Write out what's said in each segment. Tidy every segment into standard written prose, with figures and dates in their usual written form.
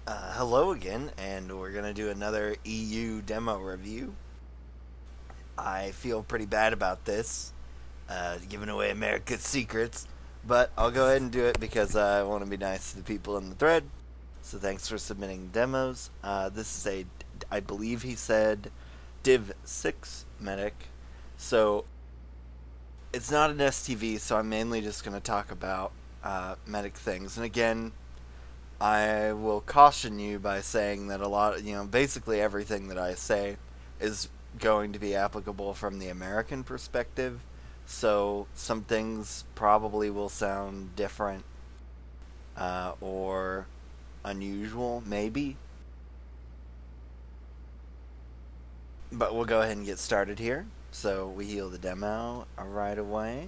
Hello again, and we're going to do another EU demo review. I feel pretty bad about this, giving away America's secrets, but I'll go ahead and do it because I want to be nice to the people in the thread. So thanks for submitting demos. This is I believe he said, Div 6 medic. So it's not an STV, so I'm mainly just going to talk about medic things. And again, I will caution you by saying that basically everything that I say is going to be applicable from the American perspective. So some things probably will sound different or unusual, maybe. But we'll go ahead and get started here. So we heal the demo right away.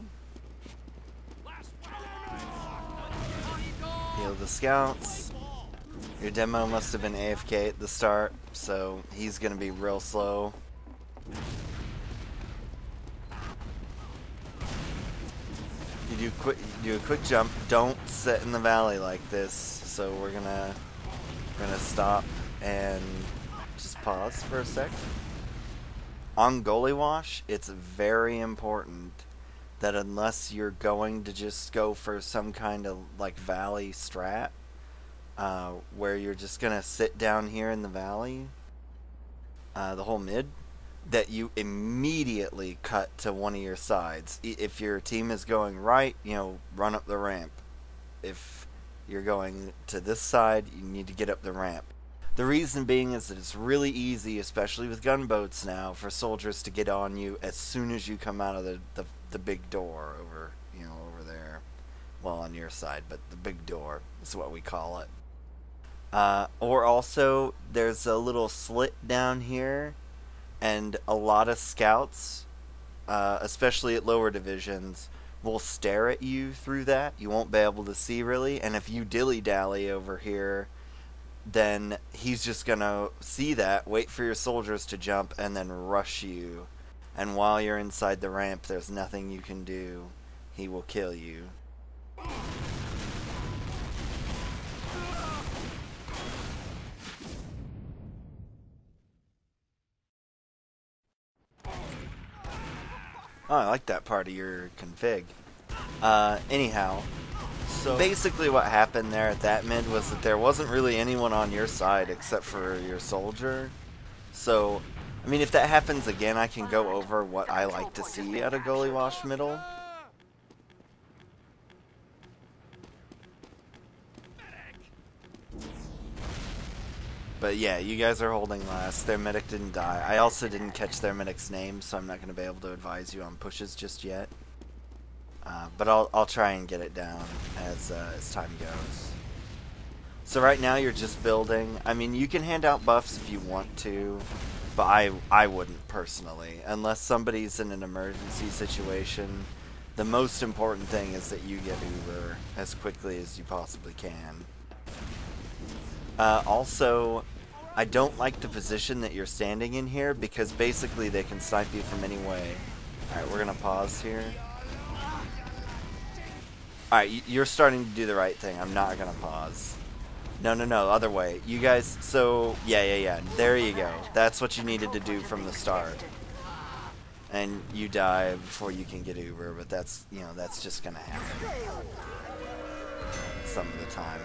Heal the scouts. Your demo must have been AFK at the start, so he's going to be real slow. You do a quick jump. Don't sit in the valley like this. So we're gonna stop and just pause for a sec. On goalie wash, it's very important that unless you're going to just go for some kind of like valley strat, where you're just gonna sit down here in the valley, the whole mid, that you immediately cut to one of your sides. If your team is going right, run up the ramp. If you're going to this side, you need to get up the ramp. The reason being is that it's really easy, especially with gunboats now, for soldiers to get on you as soon as you come out of the big door over there. Well, on your side, but the big door is what we call it. Or also, there's a little slit down here, and a lot of scouts, especially at lower divisions, will stare at you through that. You won't be able to see really, and if you dilly-dally over here, then he's just gonna see that, wait for your soldiers to jump, and then rush you. And while you're inside the ramp, there's nothing you can do. He will kill you. Oh, I like that part of your config. Anyhow, so basically what happened there at that mid was that there wasn't really anyone on your side except for your soldier. So, I mean, if that happens again, I can go over what I like to see at a goalie wash middle. But yeah, you guys are holding last. Their medic didn't die. I also didn't catch their medic's name, so I'm not going to be able to advise you on pushes just yet. But I'll try and get it down as time goes. So right now you're just building. I mean, you can hand out buffs if you want to, but I wouldn't personally. Unless somebody's in an emergency situation, the most important thing is that you get Uber as quickly as you possibly can. Also, I don't like the position that you're standing in here because basically they can snipe you from any way. Alright, we're going to pause here. Alright, you're starting to do the right thing. I'm not going to pause. No, other way. You guys, so, yeah. There you go. That's what you needed to do from the start. And you die before you can get Uber, but that's just going to happen some of the time.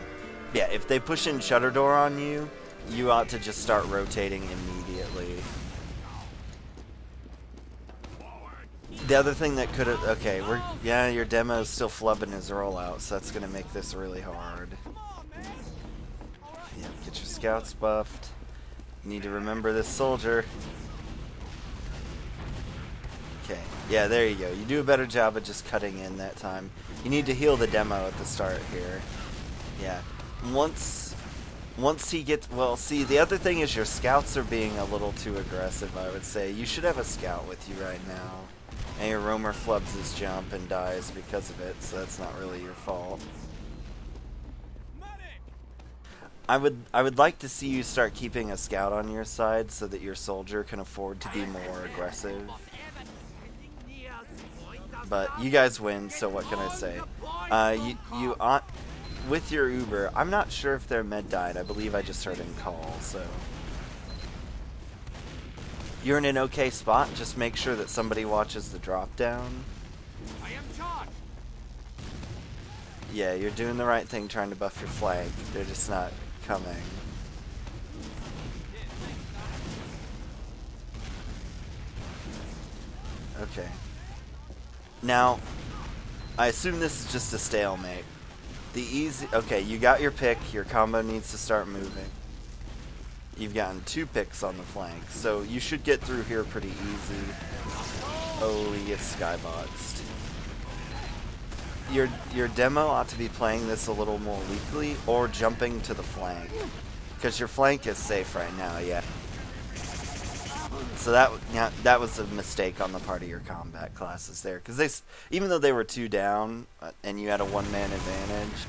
Yeah, if they push in shutter door on you, you ought to just start rotating immediately. The other thing that could have... Okay, your demo is still flubbing his rollout, so that's going to make this really hard. Yeah, get your scouts buffed. You need to remember this soldier. Okay, yeah, there you go. You do a better job of just cutting in that time. You need to heal the demo at the start here. Yeah. Once he gets... Well, see, the other thing is your scouts are being a little too aggressive, I would say. You should have a scout with you right now. And your roamer flubs his jump and dies because of it, so that's not really your fault. I would like to see you start keeping a scout on your side so that your soldier can afford to be more aggressive. But you guys win, so what can I say? with your Uber, I'm not sure if their med died. I believe I just heard him call, so. You're in an okay spot. Just make sure that somebody watches the drop down. I am charged. Yeah, you're doing the right thing trying to buff your flank. They're just not coming. Okay. Now, I assume this is just a stalemate. Okay, you got your pick. Your combo needs to start moving. You've gotten 2 picks on the flank, so you should get through here pretty easy. Oh, he gets skyboxed. Your demo ought to be playing this a little more weakly or jumping to the flank, because your flank is safe right now. Yeah. So that was a mistake on the part of your combat classes there, because even though they were 2 down and you had a 1-man advantage,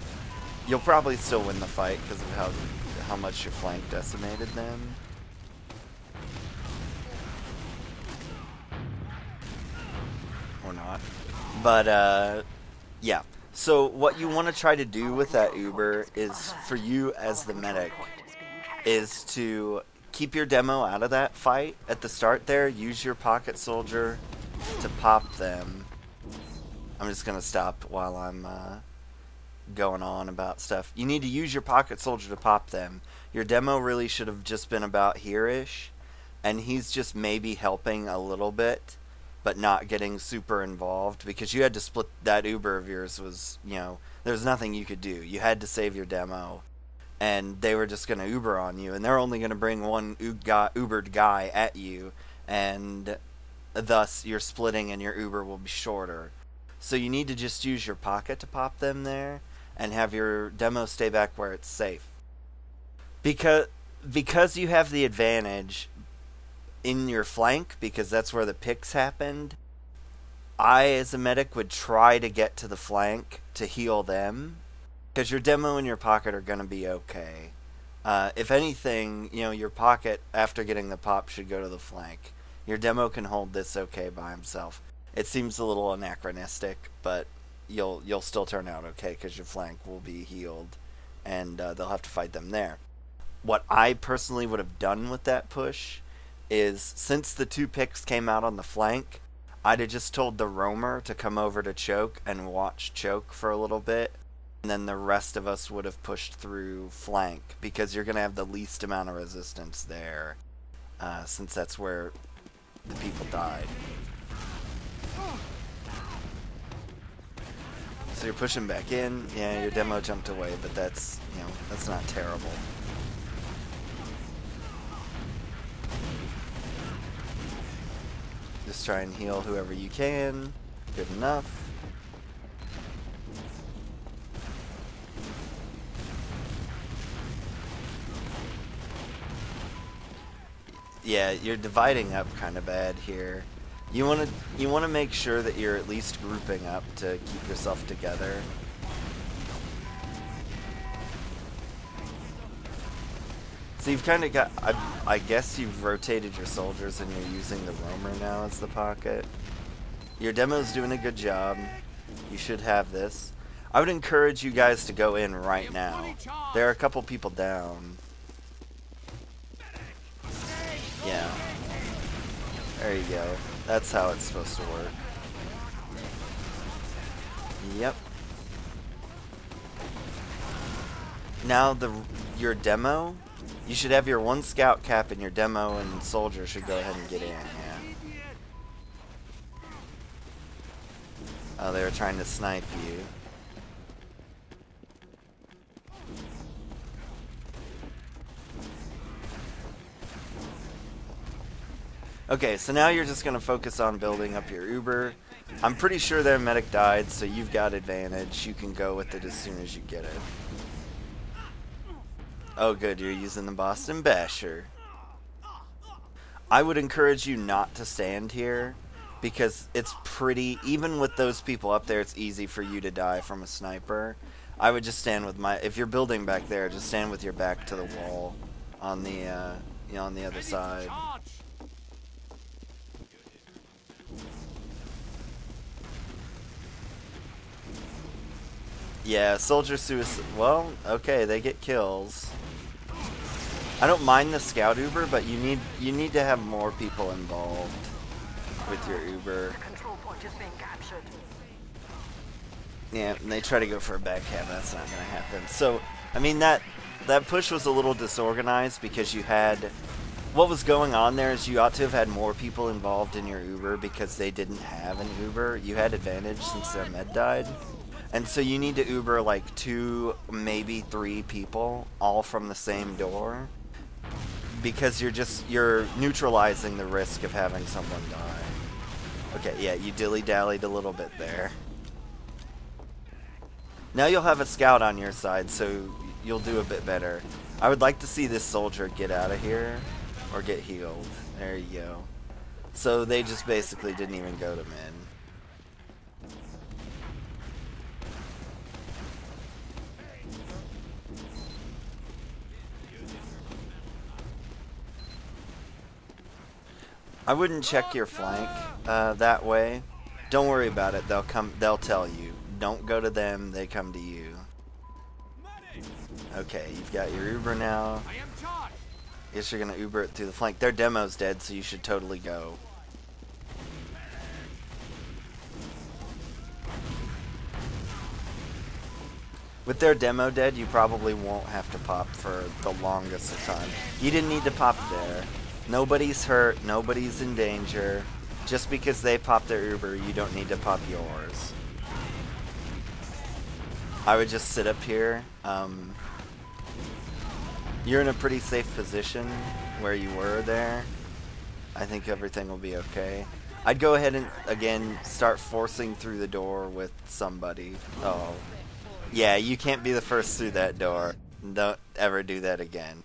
you'll probably still win the fight because of how much your flank decimated them. Or not. But yeah. So what you want to try to do with that Uber is, for you as the medic, is to keep your demo out of that fight at the start there. Use your pocket soldier to pop them. I'm just going to stop while I'm going on about stuff. You need to use your pocket soldier to pop them. Your demo really should have just been about here-ish, and he's just maybe helping a little bit, but not getting super involved, because you had to split that Uber of yours. Was, you know, there's nothing you could do. You had to save your demo. And they were just going to Uber on you, and they're only going to bring one Ubered guy at you, and thus your splitting and your Uber will be shorter. So you need to just use your pocket to pop them there, and have your demo stay back where it's safe. Because you have the advantage in your flank, because that's where the picks happened, I, as a medic, would try to get to the flank to heal them. Because your demo and your pocket are going to be okay. If anything, you know, your pocket, after getting the pop, should go to the flank. Your demo can hold this okay by himself. It seems a little anachronistic, but you'll still turn out okay, because your flank will be healed, and they'll have to fight them there. What I personally would have done with that push is, since the 2 picks came out on the flank, I'd have just told the roamer to come over to choke and watch choke for a little bit. And then the rest of us would have pushed through flank, because you're going to have the least amount of resistance there, since that's where the people died. So you're pushing back in. Yeah, your demo jumped away, but that's, you know, that's not terrible. Just try and heal whoever you can. Good enough. Yeah, you're dividing up kind of bad here. You want to make sure that you're at least grouping up to keep yourself together. So you've kind of got, I guess you've rotated your soldiers and you're using the roamer now as the pocket. Your demo's doing a good job. You should have this. I would encourage you guys to go in right now. There are a couple people down. Yeah. There you go. That's how it's supposed to work. Yep. Now your demo, you should have your 1 scout cap, and your demo and soldier should go ahead and get in, yeah. Oh, they were trying to snipe you. Okay, so now you're just going to focus on building up your Uber. I'm pretty sure their medic died, so you've got advantage. You can go with it as soon as you get it. Oh good, you're using the Boston Basher. I would encourage you not to stand here, because it's pretty, even with those people up there, it's easy for you to die from a sniper. I would just stand with if you're building back there, just stand with your back to the wall on the, you know, on the other side. Yeah, soldier suicide. Well, okay, they get kills. I don't mind the scout Uber, but you need to have more people involved with your Uber. The control point is being captured. Yeah, and they try to go for a backcab. That's not going to happen. So, I mean, that push was a little disorganized because you had... What was going on there is you ought to have had more people involved in your Uber because they didn't have an Uber. You had advantage since their med died. And so you need to Uber like 2, maybe 3 people, all from the same door. Because you're neutralizing the risk of having someone die. Okay, yeah, you dilly-dallied a little bit there. Now you'll have a scout on your side, so you'll do a bit better. I would like to see this soldier get out of here, or get healed. There you go. So they just basically didn't even go to min. I wouldn't check your flank that way. Don't worry about it. They'll tell you. Don't go to them. They come to you. Okay, you've got your Uber now. Guess you're gonna Uber it through the flank. Their demo's dead, so you should totally go. With their demo dead, you probably won't have to pop for the longest of time. You didn't need to pop there. Nobody's hurt, nobody's in danger. Just because they pop their Uber, you don't need to pop yours. I would just sit up here. You're in a pretty safe position where you were there. I think everything will be okay. I'd go ahead and, again, start forcing through the door with somebody. Oh. Yeah, you can't be the first through that door. Don't ever do that again.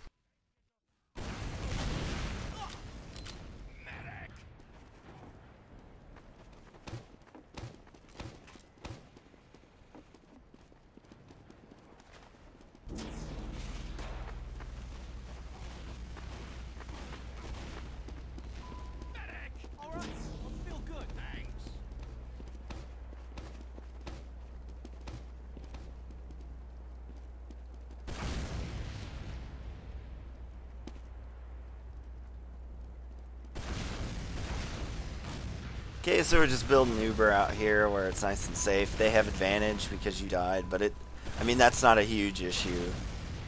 Okay, so we're just building Uber out here where it's nice and safe. They have advantage because you died, but I mean, that's not a huge issue.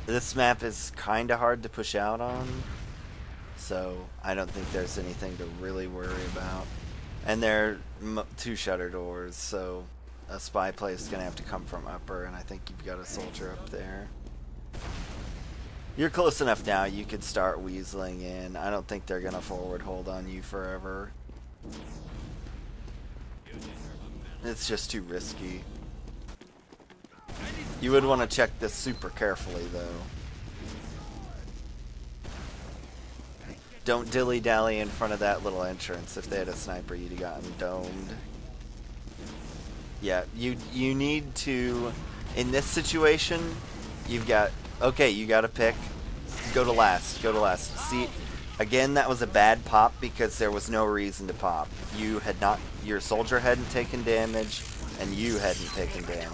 This map is kind of hard to push out on, so I don't think there's anything to really worry about. And they're 2 shutter doors, so a spy play is going to have to come from upper, and I think you've got a soldier up there. You're close enough now, you could start weaseling in. I don't think they're going to forward hold on you forever. It's just too risky. You would want to check this super carefully, though. Don't dilly-dally in front of that little entrance. If they had a sniper, you'd have gotten domed. Yeah, you need to... In this situation, you've got... Okay, you got to pick. Go to last. Go to last. See... Again, that was a bad pop because there was no reason to pop. You had not, your soldier hadn't taken damage, and you hadn't taken damage.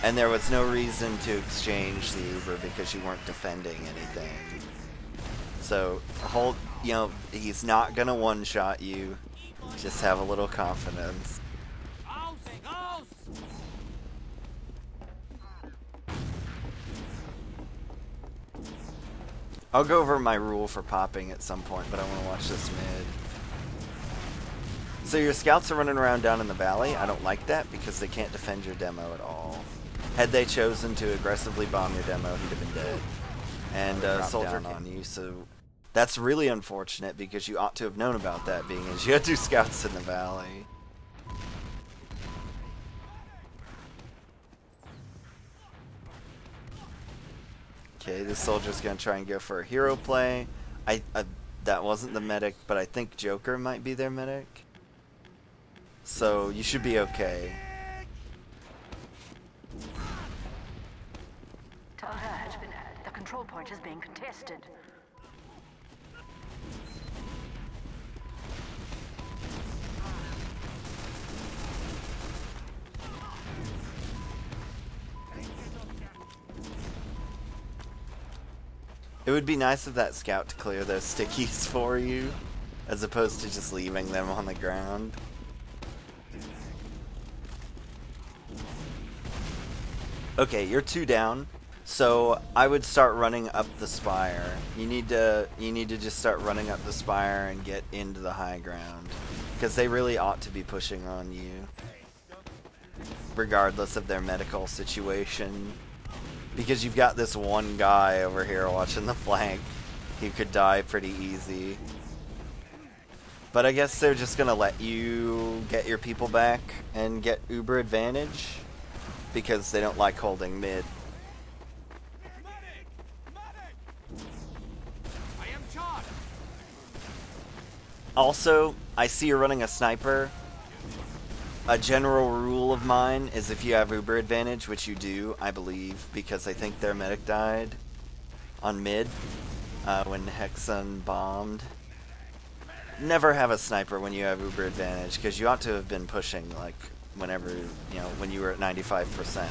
And there was no reason to exchange the Uber because you weren't defending anything. So, he's not gonna one-shot you. Just have a little confidence. I'll go over my rule for popping at some point, but I want to watch this mid. So your scouts are running around down in the valley. I don't like that because they can't defend your demo at all. Had they chosen to aggressively bomb your demo, he'd have been dead. And a soldier on you, so that's really unfortunate because you ought to have known about that, being as you had 2 scouts in the valley. Okay, this soldier's gonna try and go for a hero play. That wasn't the medic, but I think Joker might be their medic. So you should be okay. Target has been added. The control point is being contested. It would be nice of that scout to clear those stickies for you, as opposed to just leaving them on the ground. Okay, you're 2 down, so I would start running up the spire. You need to just start running up the spire and get into the high ground, because they really ought to be pushing on you, regardless of their medical situation. Because you've got this one guy over here watching the flank. He could die pretty easy. But I guess they're just gonna let you get your people back and get uber advantage, because they don't like holding mid. Also, I see you're running a sniper. A general rule of mine is if you have uber advantage, which you do, I believe, because I think their medic died on mid when Hexon bombed. Never have a sniper when you have uber advantage, because you ought to have been pushing like whenever, you know, when you were at 95%.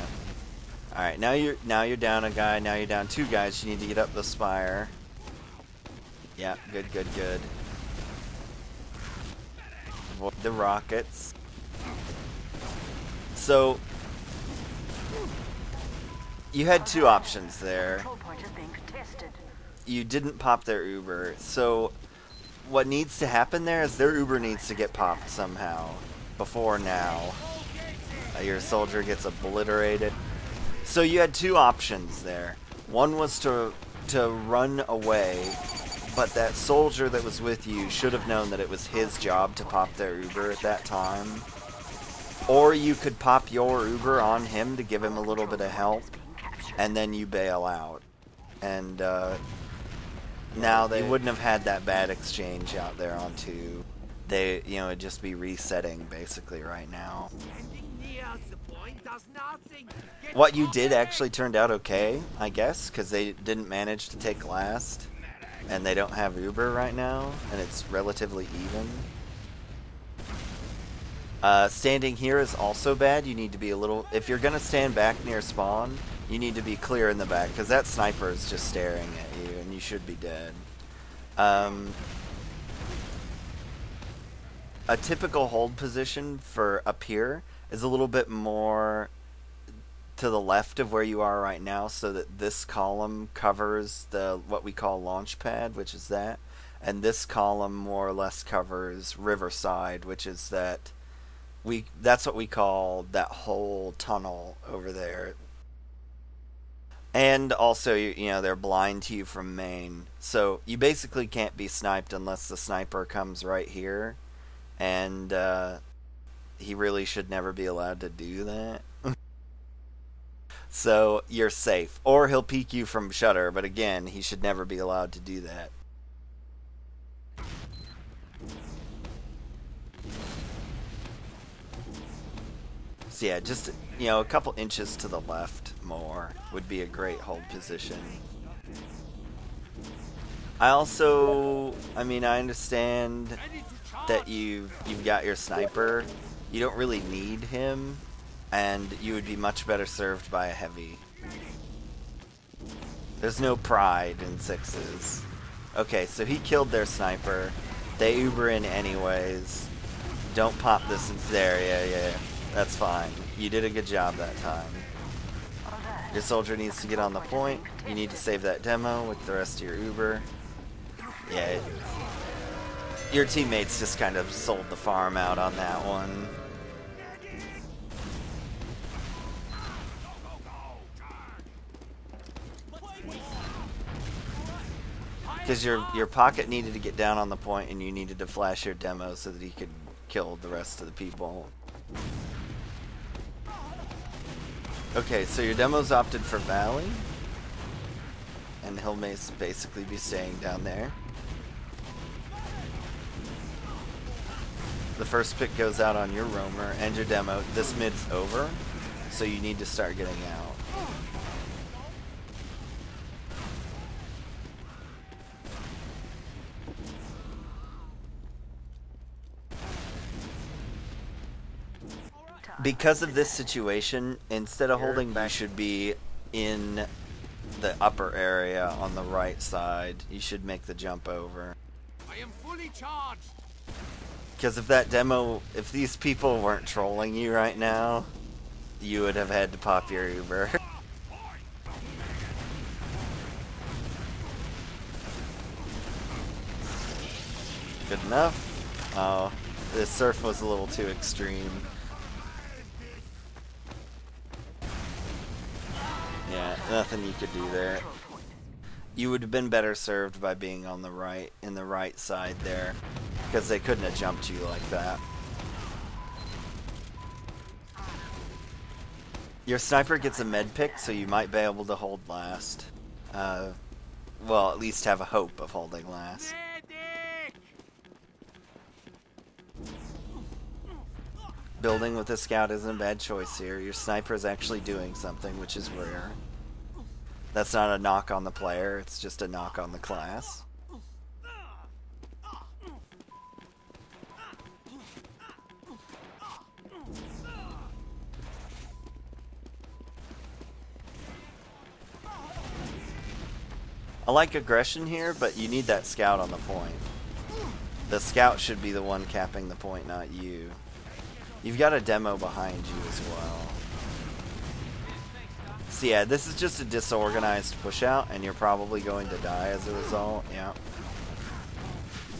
All right, now you're down a guy. Now you're down 2 guys. You need to get up the spire. Yeah, good. Avoid the rockets. So, you had 2 options there. You didn't pop their Uber, so what needs to happen there is their Uber needs to get popped somehow before now. Your soldier gets obliterated. So you had 2 options there. One was to run away, but that soldier that was with you should have known that it was his job to pop their Uber at that time. Or you could pop your Uber on him to give him a little bit of help, and then you bail out. And now they wouldn't have had that bad exchange out there on 2. They, you know, it'd just be resetting basically right now. What you did actually turned out okay, I guess, because they didn't manage to take last, and they don't have Uber right now, and it's relatively even. Standing here is also bad. You need to be a little... If you're going to stand back near spawn, you need to be clear in the back, because that sniper is just staring at you, and you should be dead. A typical hold position for up here is a little bit more to the left of where you are right now, so that this column covers the what we call launch pad, which is that, and this column more or less covers riverside, which is that... that's what we call that whole tunnel over there. And also, you know, they're blind to you from main. So you basically can't be sniped unless the sniper comes right here. And he really should never be allowed to do that. So you're safe. Or he'll peek you from shutter, but again, he should never be allowed to do that. So yeah, just, you know, a couple inches to the left more would be a great hold position. I mean, I understand that you've got your sniper. You don't really need him, and you would be much better served by a heavy. There's no pride in 6s. Okay, so he killed their sniper. They Uber in anyways. Don't pop this there. Yeah. That's fine. You did a good job that time. Your soldier needs to get on the point. You need to save that demo with the rest of your Uber. Yeah. Your teammates just kind of sold the farm out on that one. Because your pocket needed to get down on the point, and you needed to flash your demo so that he could kill the rest of the people. Okay, so your demo's opted for Valley, and he'll basically be staying down there. The first pick goes out on your roamer and your demo. This mid's over, so you need to start getting out. Because of this situation, instead of holding back, you should be in the upper area on the right side. You should make the jump over. I am fully charged. Because if these people weren't trolling you right now, you would have had to pop your Uber. Good enough. Oh, the surf was a little too extreme. Yeah, nothing you could do there. You would have been better served by being on the right, in the right side there, because they couldn't have jumped you like that. Your sniper gets a med pick, so you might be able to hold last. Well, at least have a hope of holding last. Building with a scout isn't a bad choice here. Your sniper is actually doing something, which is rare. That's not a knock on the player, it's just a knock on the class. I like aggression here, but you need that scout on the point. The scout should be the one capping the point, not you. You've got a demo behind you as well. So yeah, this is just a disorganized push out, and you're probably going to die as a result. Yeah.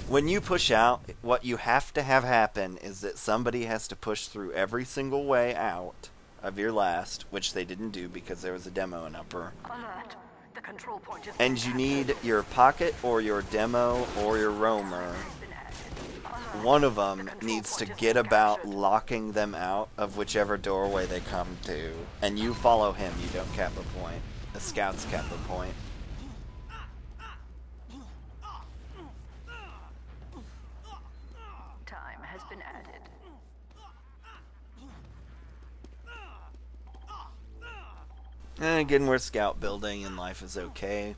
When you push out, what you have to have happen is that somebody has to push through every single way out of your last, which they didn't do because there was a demo in upper. Alert. The control point is And you need your pocket or your demo or your roamer. One of them needs to get about locking them out of whichever doorway they come to. And you follow him, you don't cap a point. The scouts cap a point. Time has been added. And again, we're scout building and life is okay.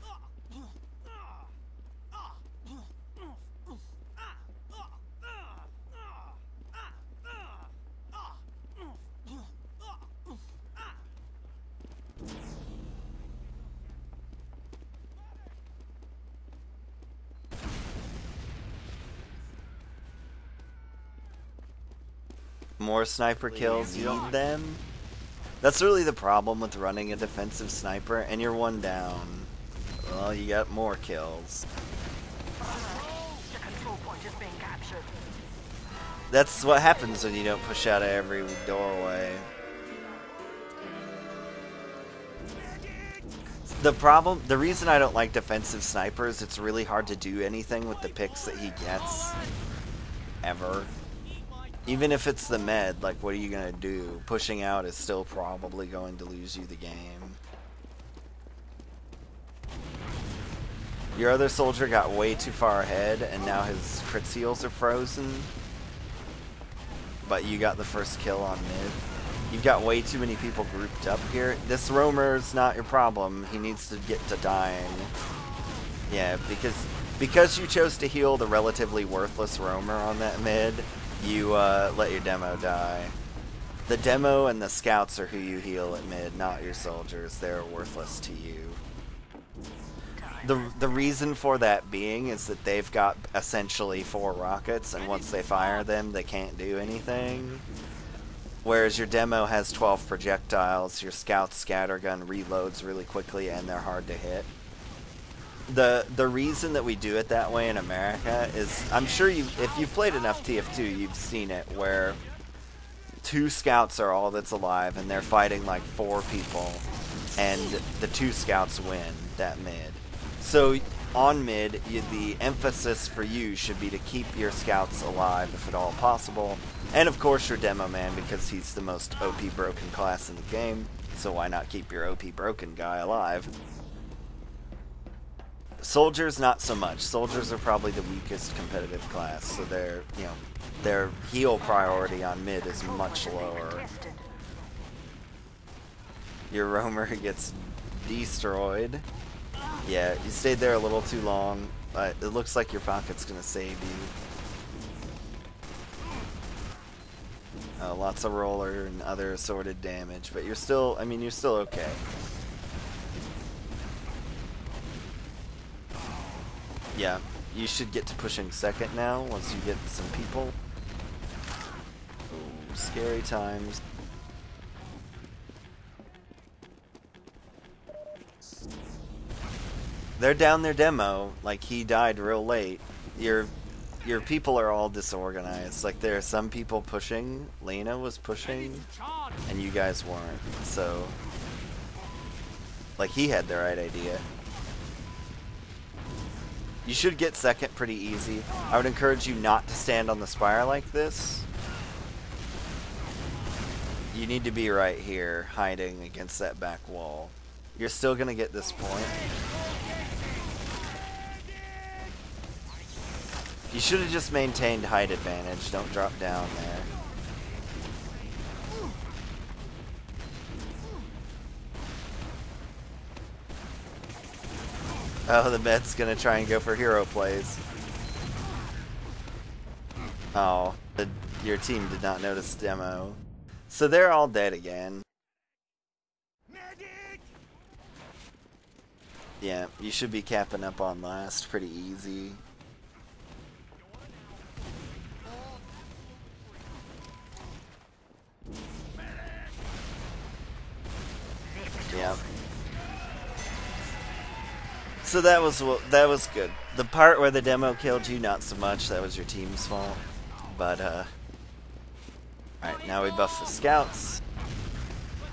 More sniper kills, you need them. That's really the problem with running a defensive sniper, and you're one down. Well, you got more kills. The control point is being captured. That's what happens when you don't push out of every doorway. The reason I don't like defensive snipers, it's really hard to do anything with the picks that he gets. Ever. Even if it's the med, like, what are you going to do? Pushing out is still probably going to lose you the game. Your other soldier got way too far ahead, and now his crit seals are frozen. But you got the first kill on mid. You've got way too many people grouped up here. This roamer's not your problem. He needs to get to dying. Yeah, because you chose to heal the relatively worthless roamer on that mid, you let your demo die. The demo and the scouts are who you heal at mid, not your soldiers. They're worthless to you. The reason for that being is that they've got essentially 4 rockets, and once they fire them, they can't do anything. Whereas your demo has 12 projectiles, your scout's scattergun reloads really quickly, and they're hard to hit. The reason that we do it that way in America is, I'm sure if you've played enough TF2, you've seen it, where 2 scouts are all that's alive, and they're fighting like 4 people, and the 2 scouts win that mid. So on mid, the emphasis for you should be to keep your scouts alive if at all possible, and of course your demo man, because he's the most OP broken class in the game, so why not keep your OP broken guy alive? Soldiers, not so much. Soldiers are probably the weakest competitive class, so their heal priority on mid is much lower. Your roamer gets destroyed. Yeah, you stayed there a little too long, but it looks like your pocket's gonna save you. Lots of roller and other assorted damage, but you're still, you're still okay. Yeah, you should get to pushing second now once you get some people. Ooh, scary times. They're down their demo. Like, he died real late. Your people are all disorganized. Like, there are some people pushing. Lena was pushing, and you guys weren't. So, like, he had the right idea. You should get second pretty easy. I would encourage you not to stand on the spire like this. You need to be right here, hiding against that back wall. You're still gonna get this point. You should have just maintained height advantage. Don't drop down there. Oh, the med's gonna try and go for hero plays. Oh, your team did not notice demo. So they're all dead again. Yeah, you should be capping up on last pretty easy. Yeah. So that was good. The part where the demo killed you, not so much. That was your team's fault. But alright, now we buff the scouts.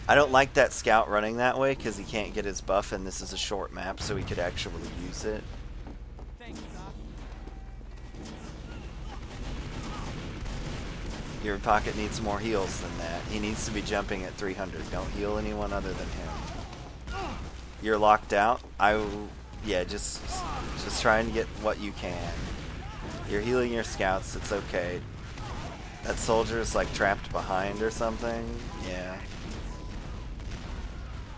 I don't like that scout running that way because he can't get his buff, and this is a short map, so he could actually use it. Your pocket needs more heals than that. He needs to be jumping at 300. Don't heal anyone other than him. You're locked out. Yeah, just try and get what you can. You're healing your scouts. It's okay. That soldier's like trapped behind or something. Yeah.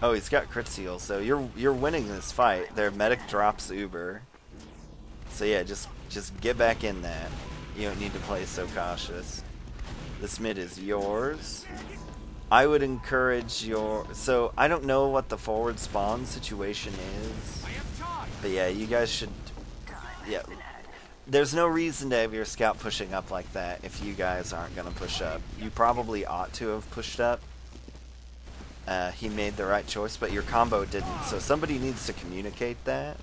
Oh, he's got crit seal, so you're winning this fight. Their medic drops Uber. So yeah, just get back in that. You don't need to play so cautious. This mid is yours. I would encourage your... So, I don't know what the forward spawn situation is. But yeah, you guys should... Yeah. There's no reason to have your scout pushing up like that if you guys aren't going to push up. You probably ought to have pushed up. He made the right choice, but your combo didn't. So somebody needs to communicate that.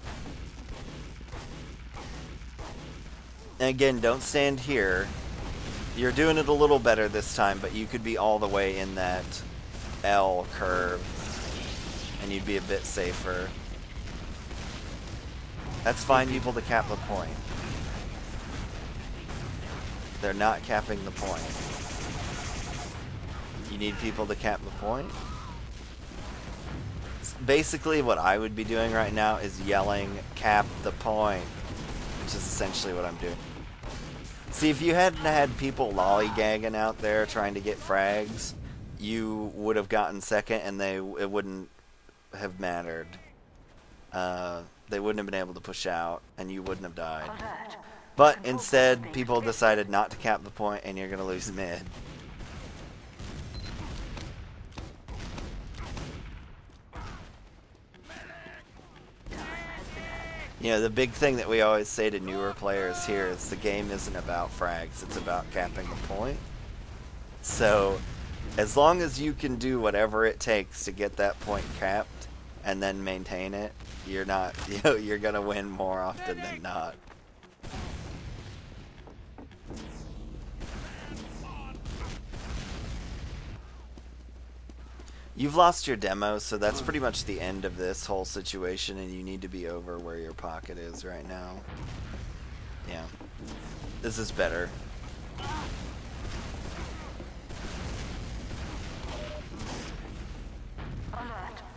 And again, don't stand here. You're doing it a little better this time, but you could be all the way in that L curve, and you'd be a bit safer. That's fine people to cap the point. They're not capping the point. You need people to cap the point. Basically what I would be doing right now is yelling, cap the point, which is essentially what I'm doing. See, if you hadn't had people lollygagging out there trying to get frags, you would have gotten second and it wouldn't have mattered. They wouldn't have been able to push out and you wouldn't have died. But instead, people decided not to cap the point and you're going to lose mid. You know, the big thing that we always say to newer players here is the game isn't about frags, it's about capping the point. So, as long as you can do whatever it takes to get that point capped and then maintain it, you're not, you know, you're gonna win more often than not. You've lost your demo, so that's pretty much the end of this whole situation, and you need to be over where your pocket is right now. Yeah. This is better.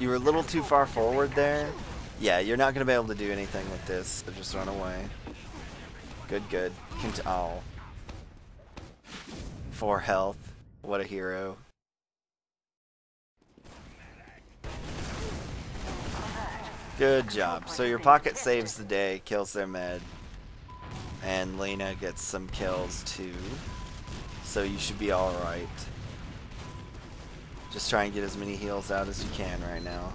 You were a little too far forward there. Yeah, you're not going to be able to do anything with this, so just run away. Good, good. Oh. 4 health. What a hero. Good job. So your pocket saves the day, kills their med, and Lena gets some kills too. So you should be alright. Just try and get as many heals out as you can right now.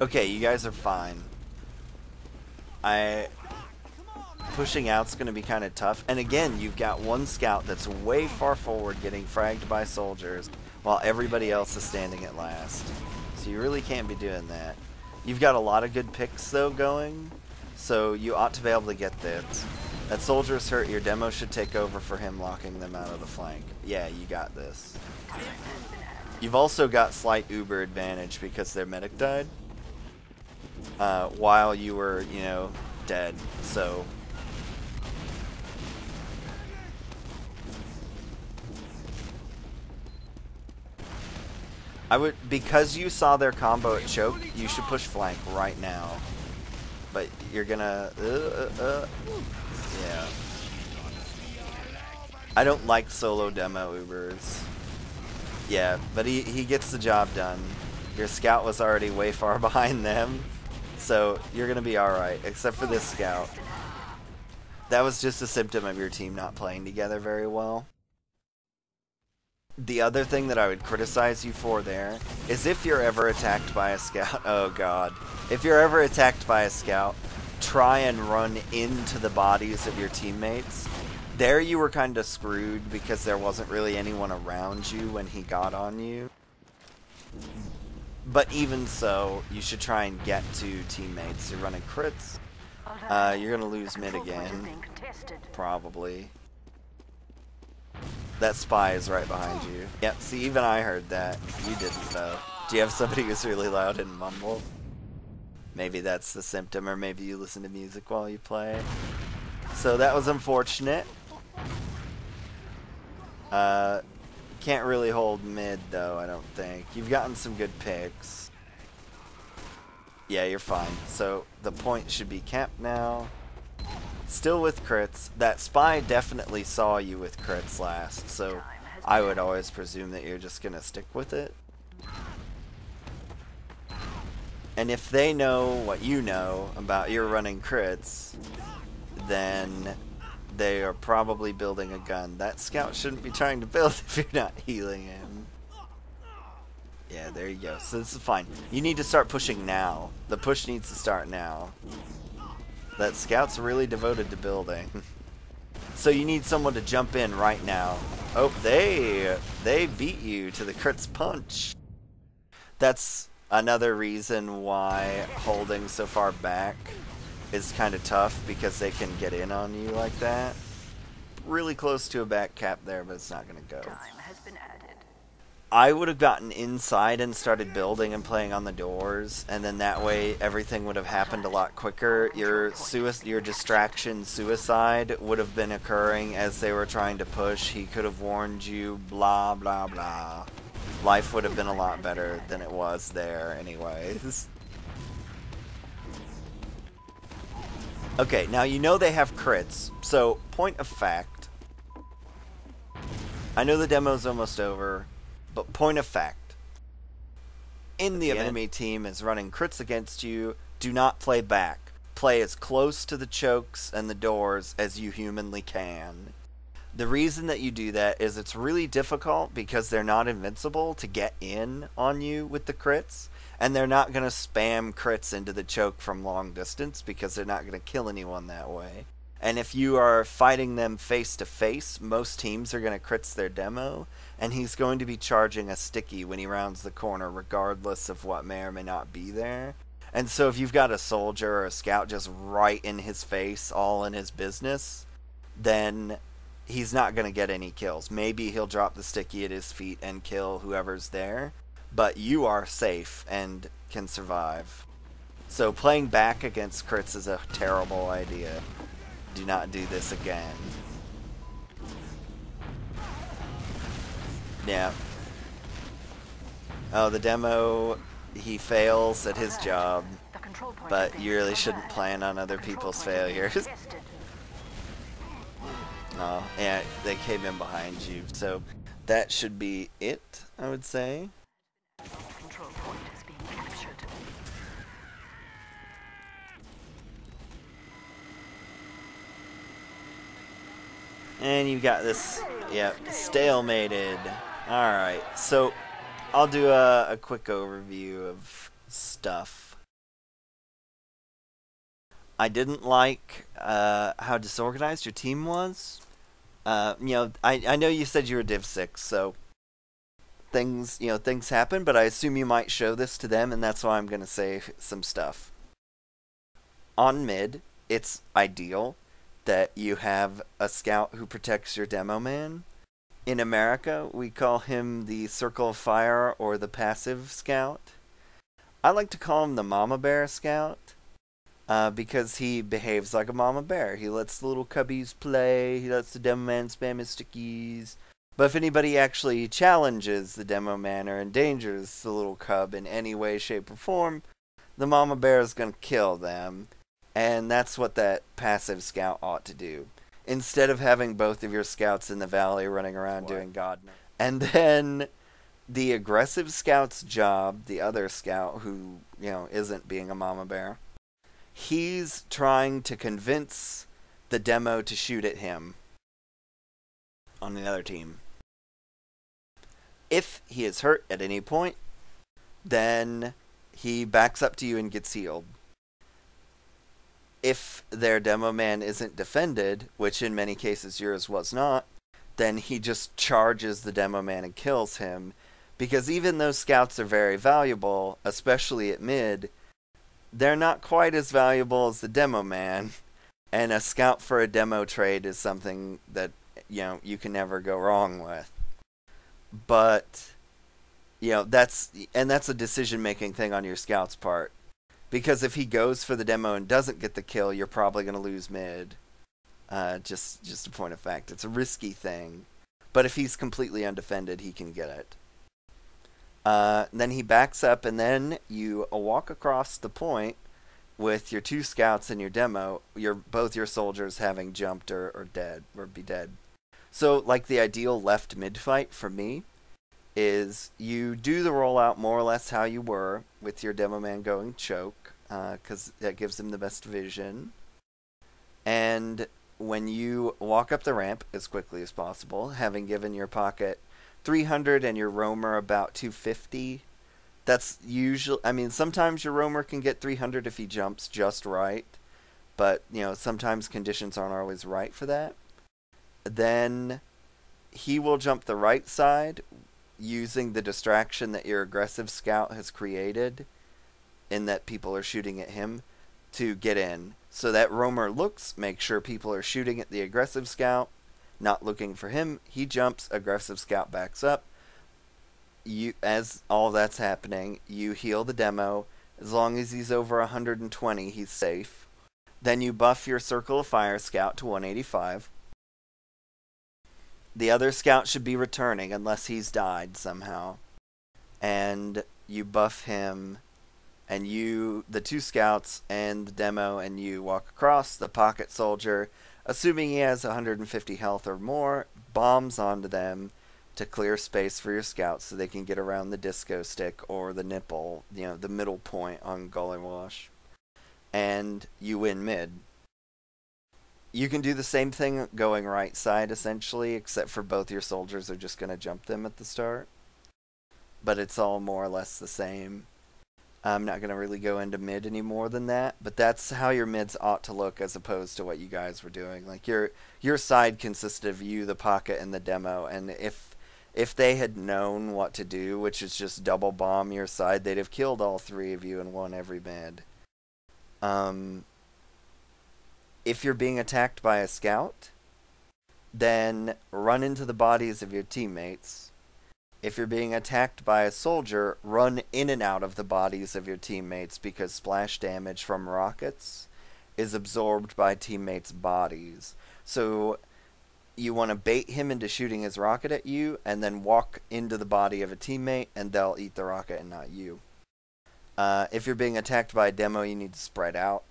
Okay, you guys are fine. Pushing out's going to be kind of tough. And again, you've got one scout that's way far forward getting fragged by soldiers while everybody else is standing at last. So you really can't be doing that. You've got a lot of good picks though going, so you ought to be able to get this. That soldier's hurt, your demo should take over for him locking them out of the flank. Yeah, you got this. You've also got slight uber advantage because their medic died while you were, you know, dead, so... because you saw their combo at choke, you should push flank right now. But you're gonna, yeah. I don't like solo demo Ubers. Yeah, but he gets the job done. Your scout was already way far behind them, so you're gonna be alright, except for this scout. That was just a symptom of your team not playing together very well. The other thing that I would criticize you for there is if you're ever attacked by a scout, oh god, if you're ever attacked by a scout, try and run into the bodies of your teammates. There you were kind of screwed because there wasn't really anyone around you when he got on you. But even so, you should try and get to teammates. You're running crits. You're going to lose mid again. Probably. That spy is right behind you. Yep, see, even I heard that. You didn't, though. Do you have somebody who's really loud and mumble? Maybe that's the symptom, or maybe you listen to music while you play. So that was unfortunate. Can't really hold mid, though, I don't think. You've gotten some good picks. Yeah, you're fine. So the point should be capped now. Still with crits. That spy definitely saw you with crits last, so I would always presume that you're just gonna stick with it. And if they know what you know about your running crits, then they are probably building a gun. That scout shouldn't be trying to build if you're not healing him. Yeah, there you go. So this is fine. You need to start pushing now. The push needs to start now. That scout's really devoted to building. So you need someone to jump in right now. Oh, they beat you to the crits punch. That's another reason why holding so far back is kind of tough, because they can get in on you like that. Really close to a back cap there, but it's not going to go. I would have gotten inside and started building and playing on the doors, and then that way everything would have happened a lot quicker. Your distraction suicide would have been occurring as they were trying to push. He could have warned you, blah, blah, blah. Life would have been a lot better than it was there anyways. Okay, now you know they have crits, so point of fact. I know the demo's almost over. But point of fact, in the enemy team is running crits against you, do not play back. Play as close to the chokes and the doors as you humanly can. The reason that you do that is it's really difficult because they're not invincible to get in on you with the crits, and they're not going to spam crits into the choke from long distance because they're not going to kill anyone that way. And if you are fighting them face to face, most teams are going to crits their demo, and he's going to be charging a sticky when he rounds the corner regardless of what may or may not be there. And so if you've got a soldier or a scout just right in his face, all in his business, then he's not going to get any kills. Maybe he'll drop the sticky at his feet and kill whoever's there, but you are safe and can survive. So playing back against crits is a terrible idea. Do not do this again. Yeah. Oh, the demo, he fails at his job, but you really shouldn't plan on other people's failures. Oh, yeah, they came in behind you, so that should be it, I would say. And you've got this, yeah, stalemated. Alright, so I'll do a quick overview of stuff. I didn't like how disorganized your team was. I know you said you were Div 6, so things happen, but I assume you might show this to them, and that's why I'm going to say some stuff. On mid, it's ideal that you have a scout who protects your demo man. In America, we call him the Circle of Fire or the Passive Scout. I like to call him the Mama Bear Scout because he behaves like a Mama Bear. He lets the little cubbies play, he lets the demo man spam his stickies. But if anybody actually challenges the demo man or endangers the little cub in any way, shape, or form, the Mama Bear is going to kill them. And that's what that passive scout ought to do. Instead of having both of your scouts in the valley running around doing God knows. And then the aggressive scout's job, the other scout who, isn't being a mama bear, he's trying to convince the demo to shoot at him on the other team. If he is hurt at any point, then he backs up to you and gets healed. If their demo man isn't defended, which in many cases yours was not, then he just charges the demo man and kills him. Because even though scouts are very valuable, especially at mid, they're not quite as valuable as the demo man. And a scout for a demo trade is something that, you can never go wrong with. But, that's a decision-making thing on your scout's part. Because if he goes for the demo and doesn't get the kill, you're probably going to lose mid. Just a point of fact. It's a risky thing. But if he's completely undefended, he can get it. Then he backs up, and then you walk across the point with your two scouts and your demo. Both your soldiers having jumped or dead, or be dead. So, like, the ideal left mid fight for me is you do the rollout more or less how you were with your demo man going choke, because that gives him the best vision. And when you walk up the ramp as quickly as possible, having given your pocket 300 and your roamer about 250, that's usually, sometimes your roamer can get 300 if he jumps just right, but, sometimes conditions aren't always right for that. Then he will jump the right side using the distraction that your aggressive scout has created, in that people are shooting at him, to get in. So that roamer makes sure people are shooting at the aggressive scout, not looking for him. He jumps, aggressive scout backs up. As all that's happening, you heal the demo. As long as he's over 120, he's safe. Then you buff your Circle of Fire scout to 185. The other scout should be returning unless he's died somehow. And you buff him, and the two scouts and the demo, and you walk across. The pocket soldier, assuming he has 150 health or more, bombs onto them to clear space for your scouts so they can get around the disco stick or the nipple, the middle point on Gully Wash. And you win mid. You can do the same thing going right side, essentially, except for both your soldiers are just going to jump them at the start. But it's all more or less the same. I'm not going to really go into mid any more than that, but that's how your mids ought to look as opposed to what you guys were doing. Like, your side consisted of you, the pocket, and the demo, and if they had known what to do, which is just double bomb your side, they'd have killed all three of you and won every mid. If you're being attacked by a scout, then run into the bodies of your teammates. If you're being attacked by a soldier, run in and out of the bodies of your teammates, because splash damage from rockets is absorbed by teammates' bodies. So you want to bait him into shooting his rocket at you, and then walk into the body of a teammate, and they'll eat the rocket and not you. If you're being attacked by a demo, you need to spread out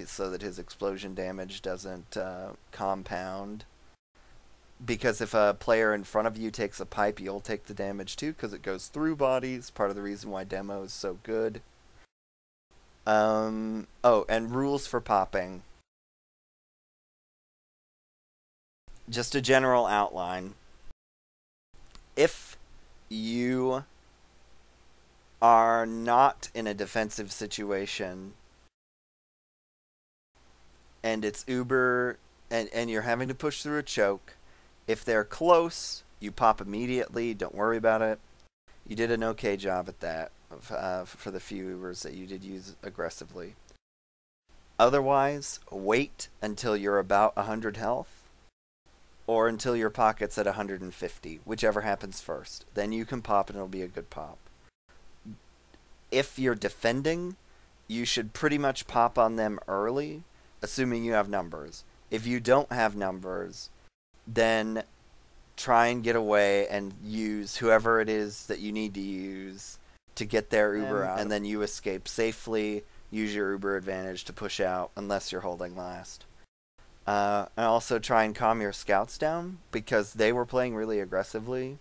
so that his explosion damage doesn't compound. Because if a player in front of you takes a pipe, you'll take the damage too, because it goes through bodies. Part of the reason why demo is so good. And rules for popping. Just a general outline. If you are not in a defensive situation, and it's uber, and you're having to push through a choke, if they're close, you pop immediately. Don't worry about it. You did an okay job at that for the few Ubers that you did use aggressively. Otherwise, wait until you're about 100 health, or until your pocket's at 150, whichever happens first. Then you can pop and it'll be a good pop. If you're defending, you should pretty much pop on them early, assuming you have numbers. If you don't have numbers, then try and get away and use whoever it is that you need to use to get their Uber out, and then you escape safely. Use your Uber advantage to push out, unless you're holding last. And also try and calm your scouts down, because they were playing really aggressively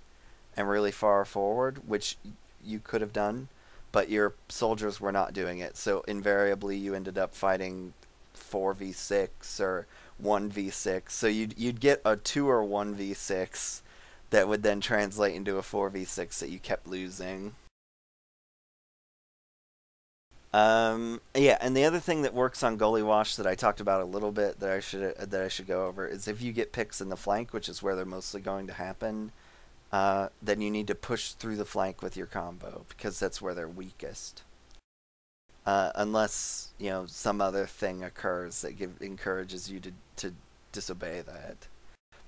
and really far forward, which you could have done, but your soldiers were not doing it. So invariably you ended up fighting 4v6 or 1v6. So you'd get a 2 or 1v6 that would then translate into a 4v6 that you kept losing. Yeah, and the other thing that works on Goalie Wash that I talked about a little bit that I should go over is if you get picks in the flank, which is where they're mostly going to happen, then you need to push through the flank with your combo, because that's where they're weakest. Unless, you know, some other thing occurs that encourages you to disobey that.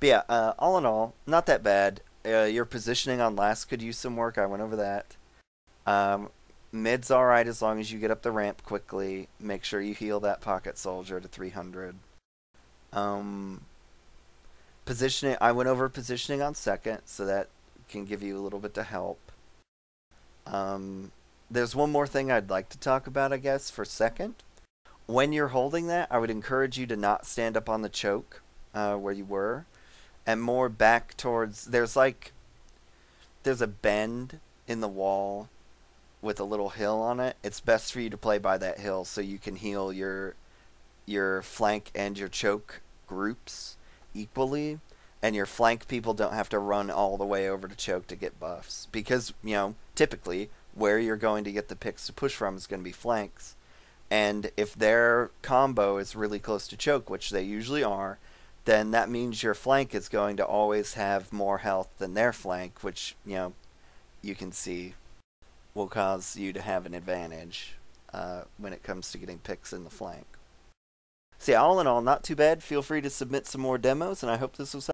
But yeah, all in all, not that bad. Your positioning on last could use some work. I went over that. Mid's alright as long as you get up the ramp quickly. Make sure you heal that pocket soldier to 300. Positioning, I went over positioning on second, so that can give you a little bit of help. There's one more thing I'd like to talk about, I guess, for second. When you're holding that, I would encourage you to not stand up on the choke where you were, and more back towards, there's a bend in the wall with a little hill on it. It's best for you to play by that hill so you can heal your flank and your choke groups equally, and your flank people don't have to run all the way over to choke to get buffs, because, you know, typically where you're going to get the picks to push from is going to be flanks, and if their combo is really close to choke, which they usually are, then that means your flank is going to always have more health than their flank, which, you know, you can see will cause you to have an advantage when it comes to getting picks in the flank. So yeah, all in all, not too bad. Feel free to submit some more demos, and I hope this was helpful.